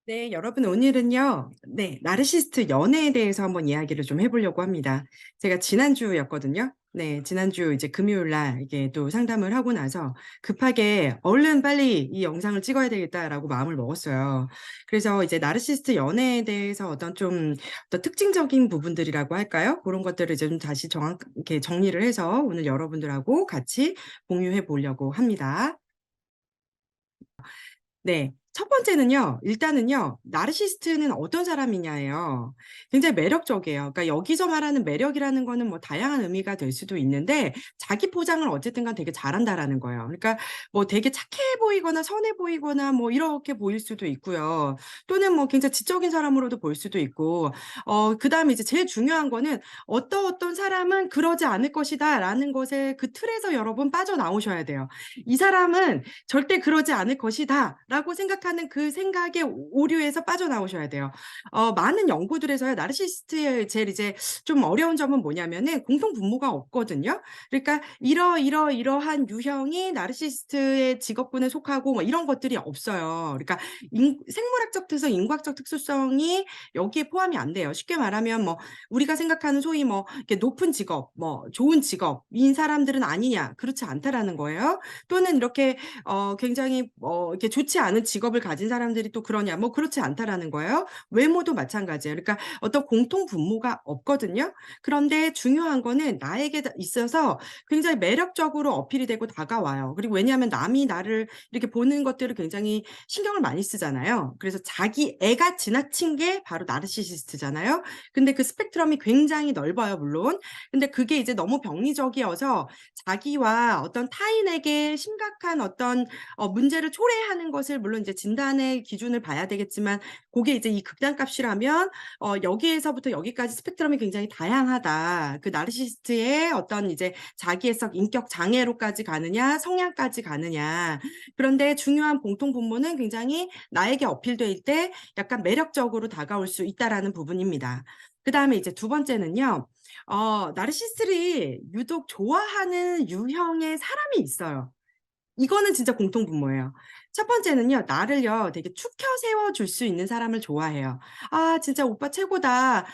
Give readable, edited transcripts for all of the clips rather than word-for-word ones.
네, 여러분 오늘은요. 네, 나르시스트 연애에 대해서 한번 이야기를 좀 해보려고 합니다. 제가 지난주였거든요. 네, 지난주 이제 금요일 날 이게 또 상담을 하고 나서 급하게 얼른 빨리 이 영상을 찍어야 되겠다라고 마음을 먹었어요. 그래서 이제 나르시스트 연애에 대해서 어떤 특징적인 부분들이라고 할까요? 그런 것들을 이제 좀 다시 정확하게 정리를 해서 오늘 여러분들하고 같이 공유해 보려고 합니다. 네. 첫 번째는요. 일단은요. 나르시스트는 어떤 사람이냐예요. 굉장히 매력적이에요. 그러니까 여기서 말하는 매력이라는 거는 뭐 다양한 의미가 될 수도 있는데 자기 포장을 어쨌든 간 되게 잘한다라는 거예요. 그러니까 뭐 되게 착해 보이거나 선해 보이거나 뭐 이렇게 보일 수도 있고요. 또는 뭐 굉장히 지적인 사람으로도 보일 수도 있고 그다음에 이제 제일 중요한 거는 어떤 사람은 그러지 않을 것이다라는 것에 그 틀에서 여러분 빠져나오셔야 돼요. 이 사람은 절대 그러지 않을 것이다라고 생각하는 그 생각의 오류에서 빠져나오셔야 돼요. 많은 연구들에서요. 나르시시스트의 제일 이제 좀 어려운 점은 뭐냐면은 공통 분모가 없거든요. 그러니까 이러한 유형이 나르시시스트의 직업군에 속하고 뭐 이런 것들이 없어요. 그러니까 생물학적 특성, 인과학적 특수성이 여기에 포함이 안 돼요. 쉽게 말하면 뭐 우리가 생각하는 소위 뭐 이렇게 높은 직업, 뭐 좋은 직업인 사람들은 아니냐, 그렇지 않다라는 거예요. 또는 이렇게 굉장히 이렇게 좋지 않은 직업을 가진 사람들이 또 그러냐, 뭐 그렇지 않다라는 거예요. 외모도 마찬가지예요. 그러니까 어떤 공통 분모가 없거든요. 그런데 중요한 거는 나에게 있어서 굉장히 매력적으로 어필이 되고 다가와요. 그리고 왜냐하면 남이 나를 이렇게 보는 것들을 굉장히 신경을 많이 쓰잖아요. 그래서 자기 애가 지나친 게 바로 나르시시스트잖아요. 근데 그 스펙트럼이 굉장히 넓어요, 물론. 근데 그게 이제 너무 병리적이어서 자기와 어떤 타인에게 심각한 어떤 문제를 초래하는 것을 물론 이제 진단의 기준을 봐야 되겠지만 고게 이제 이 극단값이라면 여기에서부터 여기까지 스펙트럼이 굉장히 다양하다. 그 나르시시스트의 어떤 이제 자기애석 인격 장애로까지 가느냐, 성향까지 가느냐. 그런데 중요한 공통 분모는 굉장히 나에게 어필될 때 약간 매력적으로 다가올 수 있다라는 부분입니다. 그다음에 이제 두 번째는요. 나르시스트들이 유독 좋아하는 유형의 사람이 있어요. 이거는 진짜 공통분모예요. 첫 번째는요. 나를요 되게 축켜 세워 줄 수 있는 사람을 좋아해요. "아 진짜 오빠 최고다.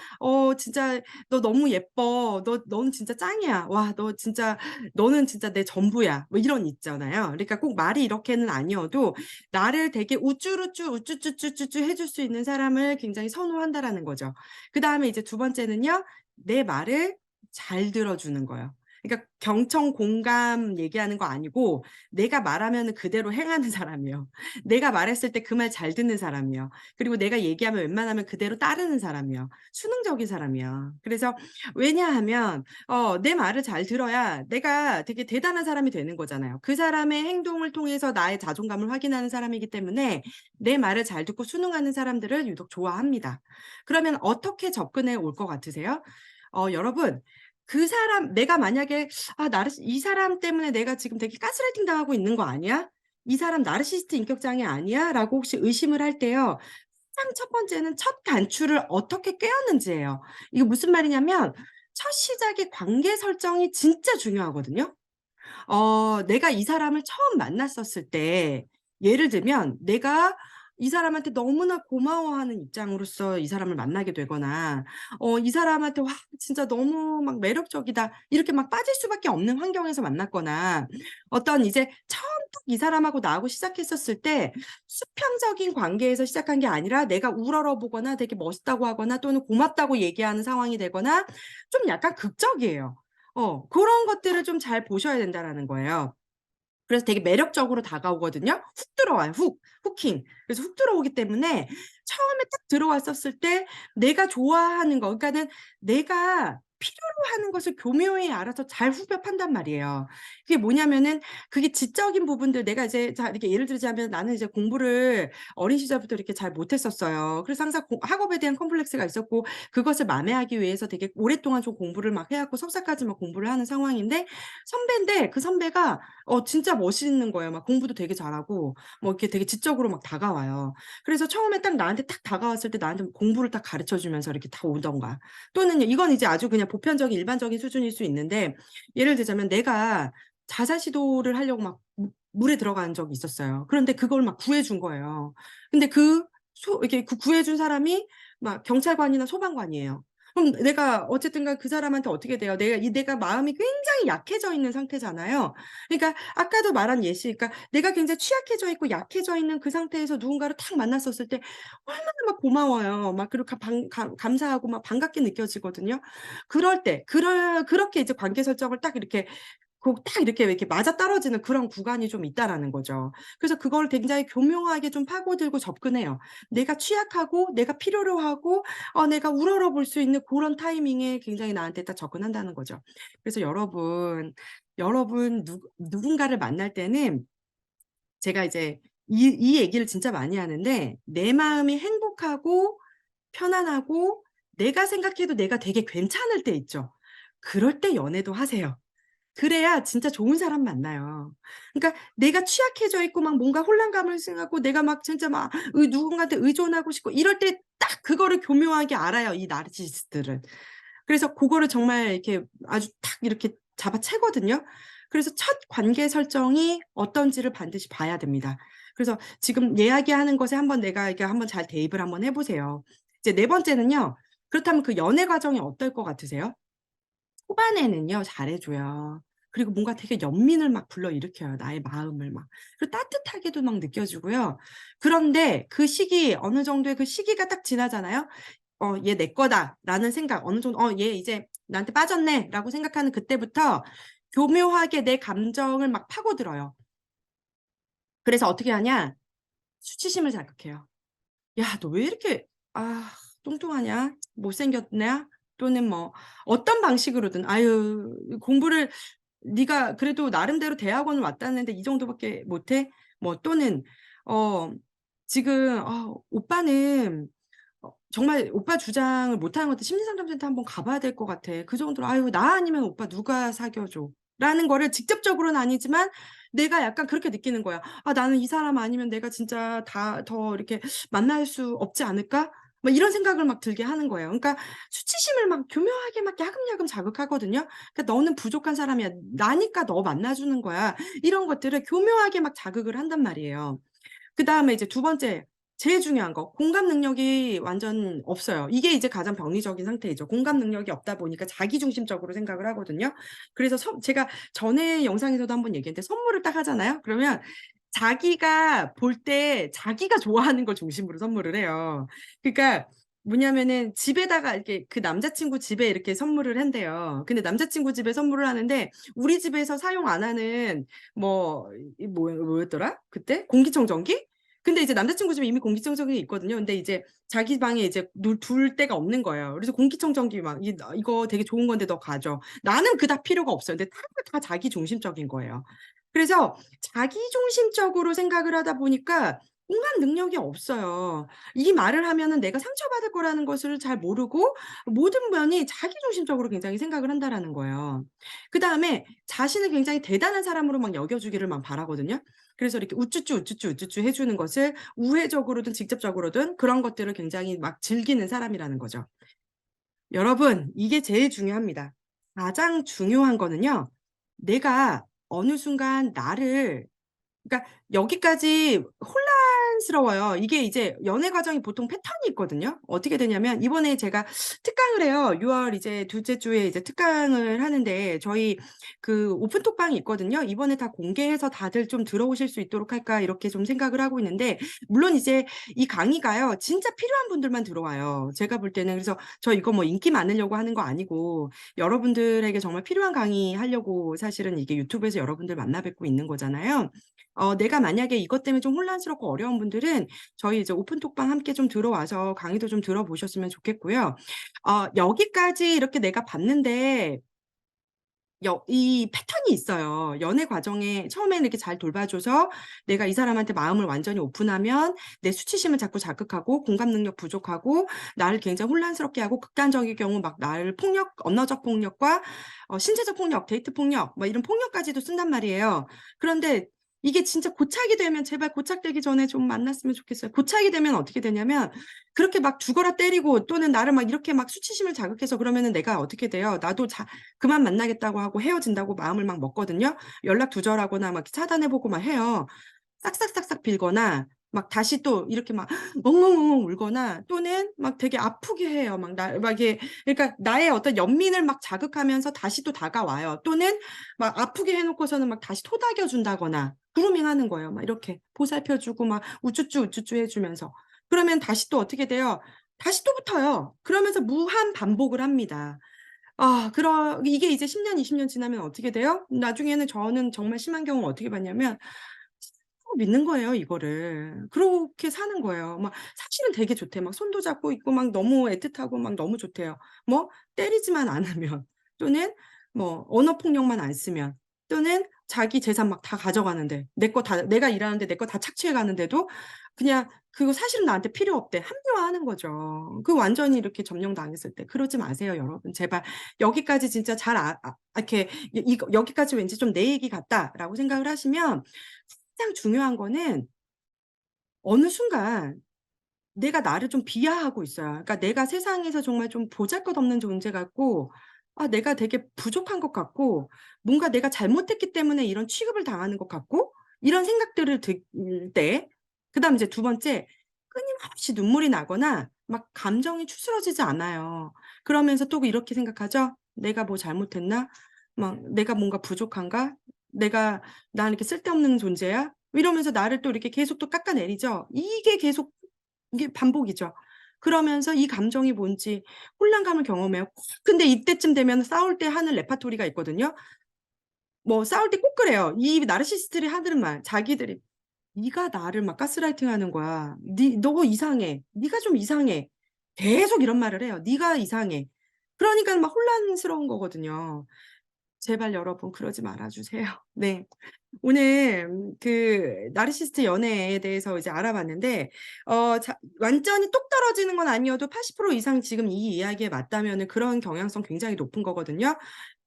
진짜 너 너무 예뻐. 너는 진짜 짱이야. 와 너 진짜 너는 진짜 내 전부야." 뭐 이런 있잖아요. 그러니까 꼭 말이 이렇게는 아니어도 나를 되게 우쭈르쭈 우쭈쭈쭈쭈쭈 해줄 수 있는 사람을 굉장히 선호한다라는 거죠. 그다음에 이제 두 번째는요. 내 말을 잘 들어 주는 거예요. 그러니까 경청 공감 얘기하는 거 아니고 내가 말하면은 그대로 행하는 사람이요. 내가 말했을 때 그 말 잘 듣는 사람이요. 그리고 내가 얘기하면 웬만하면 그대로 따르는 사람이요. 수능적인 사람이요. 그래서 왜냐하면 내 말을 잘 들어야 내가 되게 대단한 사람이 되는 거잖아요. 그 사람의 행동을 통해서 나의 자존감을 확인하는 사람이기 때문에 내 말을 잘 듣고 순응하는 사람들을 유독 좋아합니다. 그러면 어떻게 접근해 올 것 같으세요? 여러분 그 사람 내가 만약에 '아 이 사람 때문에 내가 지금 되게 가스라이팅 당하고 있는 거 아니야? 이 사람 나르시스트 인격 장애 아니야?'라고 혹시 의심을 할 때요. 가장 첫 번째는 첫 단추를 어떻게 꿰었는지예요. 이게 무슨 말이냐면 첫 시작의 관계 설정이 진짜 중요하거든요. 내가 이 사람을 처음 만났었을 때 예를 들면 내가 이 사람한테 너무나 고마워하는 입장으로서 이 사람을 만나게 되거나 이 사람한테 '와 진짜 너무 막 매력적이다.' 이렇게 막 빠질 수밖에 없는 환경에서 만났거나 어떤 이제 처음 딱 이 사람하고 나하고 시작했었을 때 수평적인 관계에서 시작한 게 아니라 내가 우러러 보거나 되게 멋있다고 하거나 또는 고맙다고 얘기하는 상황이 되거나 좀 약간 극적이에요. 고런 것들을 좀 잘 보셔야 된다라는 거예요. 그래서 되게 매력적으로 다가오거든요. 훅 들어와요, 훅. 후킹. 그래서 훅 들어오기 때문에 처음에 딱 들어왔었을 때 내가 좋아하는 거 그러니까는 내가 필요로 하는 것을 교묘히 알아서 잘 후벼판단 말이에요. 그게 뭐냐면은 그게 지적인 부분들 내가 이제 자 이렇게 예를 들자면 나는 이제 공부를 어린 시절부터 이렇게 잘 못했었어요. 그래서 항상 학업에 대한 컴플렉스가 있었고 그것을 만회하기 위해서 되게 오랫동안 좀 공부를 막 해 갖고 석사까지 막 공부를 하는 상황인데 선배인데 그 선배가 진짜 멋있는 거예요. 막 공부도 되게 잘하고 뭐 이렇게 되게 지적으로 막 다가와요. 그래서 처음에 딱 나한테 딱 다가왔을 때 나한테 공부를 딱 가르쳐 주면서 이렇게 딱 오던가 또는 이건 이제 아주 그냥 보편적인 일반적인 수준일 수 있는데 예를 들자면 내가 자살 시도를 하려고 막 물에 들어간 적이 있었어요. 그런데 그걸 막 구해 준 거예요. 근데 그 이렇게 구해준 사람이 막 경찰관이나 소방관이에요. 그럼 내가 어쨌든 간 그 사람한테 어떻게 돼요? 내가 마음이 굉장히 약해져 있는 상태잖아요. 그러니까 아까도 말한 예시, 그러니까 내가 굉장히 취약해져 있고 약해져 있는 그 상태에서 누군가를 탁 만났었을 때 얼마나 막 고마워요. 막 그리고 감사하고 막 반갑게 느껴지거든요. 그럴 때, 그렇게 이제 관계 설정을 딱 이렇게 딱 이렇게 맞아떨어지는 그런 구간이 좀 있다라는 거죠. 그래서 그걸 굉장히 교묘하게 좀 파고들고 접근해요. 내가 취약하고 내가 필요로 하고 내가 우러러볼 수 있는 고런 타이밍에 굉장히 나한테 딱 접근한다는 거죠. 그래서 여러분 누군가를 만날 때는 제가 이제 이 얘기를 진짜 많이 하는데 내 마음이 행복하고 편안하고 내가 생각해도 내가 되게 괜찮을 때 있죠. 그럴 때 연애도 하세요. 그래야 진짜 좋은 사람 만나요. 그러니까 내가 취약해져 있고 막 뭔가 혼란감을 생각하고 내가 막 진짜 막 누군가한테 의존하고 싶고 이럴 때 딱 그거를 교묘하게 알아요, 이 나르시시스트들은. 그래서 고거를 정말 이렇게 아주 탁 이렇게 잡아채거든요. 그래서 첫 관계 설정이 어떤지를 반드시 봐야 됩니다. 그래서 지금 이야기하는 것에 한번 내가 이렇게 한번 잘 대입을 한번 해 보세요. 이제 네 번째는요. 그렇다면 그 연애 과정이 어떨 것 같으세요? 초반에는요 잘해 줘요. 그리고 뭔가 되게 연민을 막 불러일으켜요, 나의 마음을 막. 그리고 따뜻하게도 막 느껴지고요. 그런데 그 시기 어느 정도의 그 시기가 딱 지나잖아요. '얘 내 거다.'라는 생각 어느 정도 '얘 이제 나한테 빠졌네.'라고 생각하는 그때부터 교묘하게 내 감정을 막 파고들어요. 그래서 어떻게 하냐? 수치심을 자극해요. "야 너 왜 이렇게 뚱뚱하냐? 못생겼냐?" 또는 뭐 어떤 방식으로든 "아유 공부를 네가 그래도 나름대로 대학원을 왔다는데 이 정도밖에 못해?" 뭐 또는 어 "지금 오빠는 정말 오빠 주장을 못하는 것 같아. 심리상담센터 한번 가 봐야 될 것 같아. 그 정도로 아유 나 아니면 오빠 누가 사귀어 줘." 라는 거를 직접적으로는 아니지만 내가 약간 그렇게 느끼는 거야. '아 나는 이 사람 아니면 내가 진짜 더 이렇게 만날 수 없지 않을까?' 막 이런 생각을 막 들게 하는 거예요. 그러니까 수치심을 막 교묘하게 막 야금야금 자극하거든요. 그러니까 "너는 부족한 사람이야. 나니까 너 만나 주는 거야." 이런 것들을 교묘하게 막 자극을 한단 말이에요. 그다음에 이제 두 번째 제일 중요한 거 공감 능력이 완전 없어요. 이게 이제 가장 병리적인 상태이죠. 공감 능력이 없다 보니까 자기중심적으로 생각을 하거든요. 그래서 제가 전에 영상에서도 한번 얘기했는데 선물을 딱 하잖아요. 그러면 자기가 볼 때 자기가 좋아하는 걸 중심으로 선물을 해요. 그러니까 뭐냐면은 집에다가 이렇게 그 남자친구 집에 이렇게 선물을 한대요. 근데 남자친구 집에 선물을 하는데 우리 집에서 사용 안 하는 뭐 뭐였더라 그때? 공기청정기? 근데 이제 남자친구 집에 이미 공기청정기 있거든요. 근데 이제 자기 방에 이제 둘 데가 없는 거예요. 그래서 공기청정기 막 "이거 되게 좋은 건데 너 가져." 나는 그닥 필요가 없어요. 근데 다 자기 중심적인 거예요. 그래서 자기 중심적으로 생각을 하다 보니까 공감 능력이 없어요. 이 말을 하면은 내가 상처받을 거라는 것을 잘 모르고 모든 면이 자기 중심적으로 굉장히 생각을 한다라는 거예요. 그다음에 자신을 굉장히 대단한 사람으로 막 여겨 주기를 막 바라거든요. 그래서 이렇게 우쭈쭈, 우쭈쭈, 우쭈쭈 해 주는 것을 우회적으로든 직접적으로든 그런 것들을 굉장히 막 즐기는 사람이라는 거죠. 여러분 이게 제일 중요합니다. 가장 중요한 거는요. 내가 어느 순간 나를 그러니까 여기까지 혼란스러워요. 이게 이제 연애 과정이 보통 패턴이 있거든요. 어떻게 되냐면 이번에 제가 특강을 해요. 6월 이제 둘째 주에 이제 특강을 하는데 저희 그 오픈톡방이 있거든요. 이번에 다 공개해서 다들 좀 들어오실 수 있도록 할까 이렇게 좀 생각을 하고 있는데 물론 이제 이 강의가요. 진짜 필요한 분들만 들어와요. 제가 볼 때는 그래서 저 이거 뭐 인기 많으려고 하는 거 아니고 여러분들에게 정말 필요한 강의 하려고 사실은 이게 유튜브에서 여러분들 만나 뵙고 있는 거잖아요. 내가 만약에 이것 때문에 좀 혼란스럽고 어려운 분들은 저희 이제 오픈톡방 함께 좀 들어와서 강의도 좀 들어보셨으면 좋겠고요. 여기까지 이렇게 내가 봤는데 이 패턴이 있어요. 연애 과정에 처음에는 이렇게 잘 돌봐줘서 내가 이 사람한테 마음을 완전히 오픈하면 내 수치심을 자꾸 자극하고 공감 능력 부족하고 나를 굉장히 혼란스럽게 하고 극단적인 경우 막 나를 언어적 폭력과 신체적 폭력, 데이트 폭력 뭐 이런 폭력까지도 쓴단 말이에요. 그런데 이게 진짜 고착이 되면 제발 고착되기 전에 좀 만났으면 좋겠어요. 고착이 되면 어떻게 되냐면 그렇게 막 죽어라 때리고 또는 나를 막 이렇게 막 수치심을 자극해서 그러면은 내가 어떻게 돼요? 나도 그만 만나겠다고 하고 헤어진다고 마음을 막 먹거든요. 연락 두절하거나 막 차단해 보고 막 해요. 싹싹싹싹 빌거나 막 다시 또 이렇게 막 엉엉엉엉 울거나 또는 막 되게 아프게 해요. 막 이게 그러니까 나의 어떤 연민을 막 자극하면서 다시 또 다가와요. 또는 막 아프게 해 놓고서는 막 다시 토닥여 준다거나 그루밍 하는 거예요. 막 이렇게 보살펴 주고 막 우쭈쭈 우쭈쭈 해 주면서. 그러면 다시 또 어떻게 돼요? 다시 또 붙어요. 그러면서 무한 반복을 합니다. 이게 이제 10 년, 20년 지나면 어떻게 돼요? 나중에는 저는 정말 심한 경우 어떻게 봤냐면 믿는 거예요, 이거를. 그렇게 사는 거예요. 막 사실은 되게 좋대. 막 손도 잡고 있고 막 너무 애틋하고 막 너무 좋대요. 뭐 때리지만 않으면 또는 뭐 언어 폭력만 안 쓰면 또는 자기 재산 막 다 가져가는데 내가 일하는데 내 거 다 착취해 가는데도 그냥 그거 사실은 나한테 필요 없대. 합리화하는 거죠. 그 완전히 이렇게 점령당했을 때. 그러지 마세요, 여러분. 제발. 여기까지 진짜 잘 이렇게 이거 여기까지 왠지 좀 내 얘기 같다라고 생각을 하시면 가장 중요한 거는 어느 순간 내가 나를 좀 비하하고 있어요. 그러니까 내가 세상에서 정말 좀 보잘것없는 존재 같고 내가 되게 부족한 것 같고 뭔가 내가 잘못했기 때문에 이런 취급을 당하는 것 같고 이런 생각들을 들 때 그다음 이제 두 번째 끊임없이 눈물이 나거나 막 감정이 추스러지지 않아요. 그러면서 또 이렇게 생각하죠. '내가 뭐 잘못했나? 막 내가 뭔가 부족한가? 내가 난 이렇게 쓸데없는 존재야?' 이러면서 나를 또 이렇게 계속 또 깎아내리죠. 이게 반복이죠. 그러면서 이 감정이 뭔지 혼란감을 경험해요. 근데 이때쯤 되면 싸울 때 하는 레파토리가 있거든요. 뭐 싸울 때 꼭 그래요. 이 나르시시스트들이 하는 말 자기들이 "네가 나를 막 가스라이팅하는 거야. 너 이상해. 네가 좀 이상해." 계속 이런 말을 해요. "네가 이상해." 그러니까는 막 혼란스러운 거거든요. 제발 여러분 그러지 말아 주세요. 네. 오늘 그 나르시스트 연애에 대해서 이제 알아봤는데 완전히 똑 떨어지는 건 아니어도 80% 이상 지금 이 이야기에 맞다면은 그런 경향성 굉장히 높은 거거든요.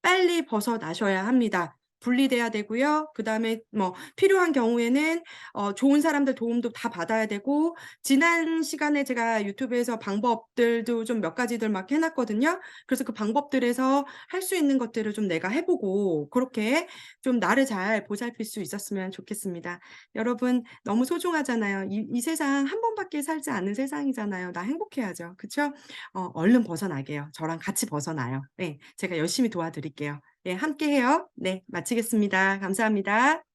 빨리 벗어나셔야 합니다. 분리돼야 되고요. 그다음에 뭐 필요한 경우에는 좋은 사람들 도움도 다 받아야 되고 지난 시간에 제가 유튜브에서 방법들도 좀 몇 가지들 막 해 놨거든요. 그래서 그 방법들에서 할 수 있는 것들을 좀 내가 해 보고 그렇게 좀 나를 잘 보살필 수 있었으면 좋겠습니다. 여러분 너무 소중하잖아요. 이 세상 한 번밖에 살지 않는 세상이잖아요. 나 행복해야죠. 그쵸? 얼른 벗어나게요. 저랑 같이 벗어나요. 네. 제가 열심히 도와드릴게요. 네. 함께해요. 네. 마치겠습니다. 감사합니다.